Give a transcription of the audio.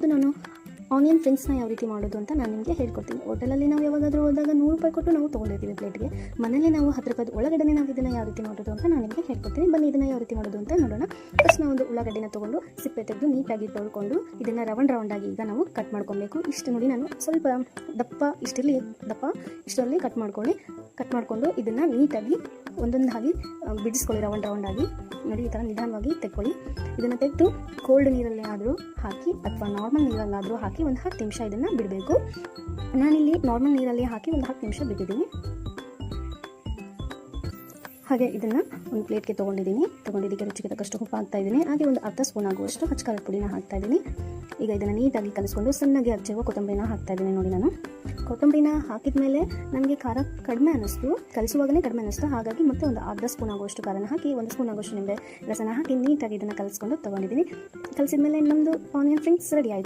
ಇವತ್ತು ನಾನು ಆನಿಯನ್ ಫ್ರಿಂಗ್ಸ್ನ ಯಾವ ರೀತಿ ಮಾಡೋದು ಅಂತ ನಾನು ನಿಮಗೆ ಹೇಳ್ಕೊಡ್ತೀನಿ. ಹೋಟೆಲಲ್ಲಿ ನಾವು ಯಾವಾಗಾದರೂ ಹೋದಾಗ 100 ರೂಪಾಯಿ ಕೊಟ್ಟು ನಾವು ತೊಗೊಂಡಿರ್ತೀವಿ ಪ್ಲೇಟ್ಗೆ. ಮನೇಲಿ ನಾವು 10 ರೂಪಾಯಿ ಒಳಗಡೆ ನಾವು ಇದನ್ನು ಯಾವ ರೀತಿ ಮಾಡೋದು ಅಂತ ನಾನು ನಿಮಗೆ ಹೇಳ್ಕೊಡ್ತೀನಿ. ಬನ್ನಿ ಇದನ್ನು ಯಾವ ರೀತಿ ಮಾಡೋದು ಅಂತ ನೋಡೋಣ. ಫಸ್ಟ್ ನಾವು ಒಂದು ಉಳ್ಳಾಗಡ್ಡಿನ ತೊಗೊಂಡು ಸಿಪ್ಪೆ ತೆಗೆದು ನೀಟಾಗಿ ತೊಳ್ಕೊಂಡು ಇದನ್ನು ರೌಂಡಾಗಿ ಈಗ ನಾವು ಕಟ್ ಮಾಡ್ಕೊಬೇಕು. ಇಷ್ಟು ನೋಡಿ, ನಾನು ಸ್ವಲ್ಪ ದಪ್ಪ ಇಷ್ಟರಲ್ಲಿ ಕಟ್ ಮಾಡಿಕೊಂಡು ಇದನ್ನು ನೀಟಾಗಿ ಒಂದೊಂದಾಗಿ ಬಿಡಿಸ್ಕೊಳ್ಳಿ. ರೌಂಡಾಗಿ ನೋಡಿ, ಈ ಥರ ನಿಧಾನವಾಗಿ ತೆಕ್ಕೊಳ್ಳಿ. ಇದನ್ನು ತೆಗೆದು ಕೋಲ್ಡ್ ನೀರಲ್ಲೇ ಆದರೂ ಹಾಕಿ ಅಥವಾ ನಾರ್ಮಲ್ ನೀರಲ್ಲಾದರೂ ಹಾಕಿ ಒಂದು 10 ನಿಮಿಷ ಇದನ್ನು ಬಿಡಬೇಕು. ನಾನಿಲ್ಲಿ ನಾರ್ಮಲ್ ನೀರಲ್ಲಿ ಹಾಕಿ ಒಂದು 10 ನಿಮಿಷ ಬಿಟ್ಟಿದ್ದೀನಿ. ಹಾಗೆ ಇದನ್ನು ಒಂದು ಪ್ಲೇಟ್ಗೆ ತೊಗೊಂಡಿದ್ದಕ್ಕೆ ರುಚಿಗೆ ತಕ್ಕಷ್ಟು ಉಪ್ಪು ಹಾಕ್ತಾ ಇದ್ದೀನಿ. ಹಾಗೆ ಒಂದು ಅರ್ಧ ಸ್ಪೂನ್ ಆಗುವಷ್ಟು ಖಾರದ ಪುಡಿನ ಹಾಕ್ತಾ ಇದ್ದೀನಿ. ಈಗ ಇದನ್ನು ನೀಟಾಗಿ ಕಲಿಸ್ಕೊಂಡು ಸಣ್ಣಗೆ ಹಚ್ಚಿರುವ ಕೊತ್ತಂಬರಿನ ಹಾಕ್ತಾ ಇದ್ದೀನಿ. ನೋಡಿ, ನಾನು ಕೊತ್ತಂಬರಿನ ಹಾಕಿದ ಮೇಲೆ ನನಗೆ ಖಾರ ಕಡಿಮೆ ಅನ್ನಿಸ್ತು, ಕಲಿಸುವಾಗಲೇ ಕಡಿಮೆ ಅನ್ನಿಸ್ತು. ಹಾಗಾಗಿ ಮತ್ತೆ ಒಂದು ಅರ್ಧ ಸ್ಪೂನ್ ಆಗುವಷ್ಟು ಖಾರನ ಹಾಕಿ 1 ಸ್ಪೂನ್ ಆಗುವಷ್ಟು ನಿಂಬೆ ರಸನ ಹಾಕಿ ನೀಟಾಗಿ ಇದನ್ನು ಕಲಿಸ್ಕೊಂಡು ತೊಗೊಂಡಿದ್ದೀನಿ. ಕಲಿಸಿದ ಮೇಲೆ ನಮ್ಮದು ಆನಿಯನ್ ಫ್ರಿಂಗ್ಸ್ ರೆಡಿ ಆಯಿತು.